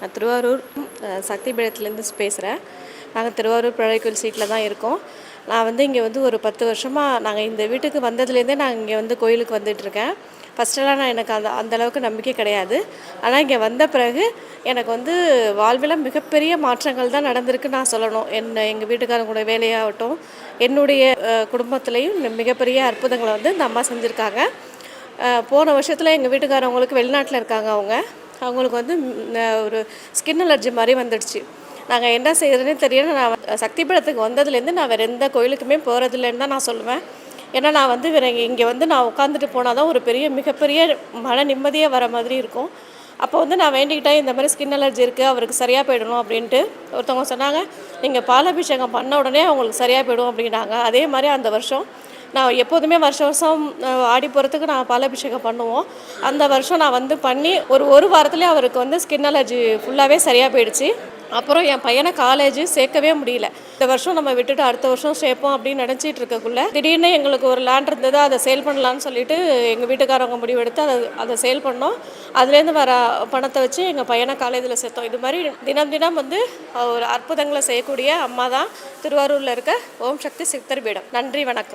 நான் திருவாரூர் சக்தி பீடத்துலேருந்து பேசுகிறேன். நாங்கள் திருவாரூர் பிள்ளையார் சீட்டில் தான் இருக்கோம். நான் இங்கே ஒரு 10 வருஷமாக நாங்கள் இந்த வீட்டுக்கு வந்ததுலேருந்தே நான் இங்கே கோயிலுக்கு வந்துட்டுருக்கேன். ஃபஸ்ட்டெல்லாம் நான் எனக்கு அந்த அளவுக்கு நம்பிக்கை கிடையாது. ஆனால் இங்கே வந்த பிறகு எனக்கு வாழ்வில் மிகப்பெரிய மாற்றங்கள் தான் நடந்திருக்குன்னு நான் சொல்லணும். எங்கள் வீட்டுக்காரங்களோட வேலையாகட்டும், என்னுடைய குடும்பத்துலேயும் மிகப்பெரிய அற்புதங்களை இந்த அம்மா செஞ்சுருக்காங்க. போன வருஷத்தில் எங்கள் வீட்டுக்காரவங்களுக்கு வெளிநாட்டில் இருக்காங்க. அவங்களுக்கு ஒரு ஸ்கின் அலர்ஜி மாதிரி வந்துடுச்சு. நாங்கள் என்ன செய்கிறதுனே தெரியல. நான் சக்தி பீடத்துக்கு வந்ததுலேருந்து நான் வேறு எந்த கோயிலுக்குமே போகிறதில்லன்னு தான் நான் சொல்லுவேன். ஏன்னா நான் வேறு இங்கே நான் உட்காந்துட்டு போனால் தான் ஒரு மிகப்பெரிய மன நிம்மதியாக வர மாதிரி இருக்கும். அப்போ நான் வேண்டிக்கிட்டேன், இந்த மாதிரி ஸ்கின் அலர்ஜி இருக்குது, அவருக்கு சரியாக போயிடணும் அப்படின்ட்டு. ஒருத்தவங்க சொன்னாங்க, நீங்கள் பாலாபிஷேகம் பண்ண உடனே அவங்களுக்கு சரியாக போயிடும் அப்படின்னாங்க. அதே மாதிரி அந்த வருஷம் நான் எப்போதுமே வருஷம் ஆடி போகிறதுக்கு நான் பாலாபிஷேகம் பண்ணுவோம். அந்த வருஷம் நான் பண்ணி ஒரு வாரத்துலேயே அவருக்கு ஸ்கின் அலர்ஜி ஃபுல்லாகவே சரியாக போயிடுச்சு. அப்புறம் என் பையனை காலேஜ் சேர்க்கவே முடியல. இந்த வருஷம் நம்ம விட்டுட்டு அடுத்த வருஷம் சேர்ப்போம் அப்படின்னு நினச்சிட்டு இருக்கக்குள்ள திடீர்னு எங்களுக்கு ஒரு லேண்ட் இருந்தது, அதை சேல் பண்ணலான்னு சொல்லிட்டு எங்கள் வீட்டுக்காரவங்க முடிவெடுத்து அதை சேல் பண்ணோம். அதுலேருந்து வர பணத்தை வச்சு எங்கள் பையனை காலேஜில் சேர்த்தோம். இது மாதிரி தினம் தினம் ஒரு அற்புதங்களை செய்யக்கூடிய அம்மா தான் திருவாரூரில் இருக்க ஓம் சக்தி சித்தர் பீடம். நன்றி, வணக்கம்.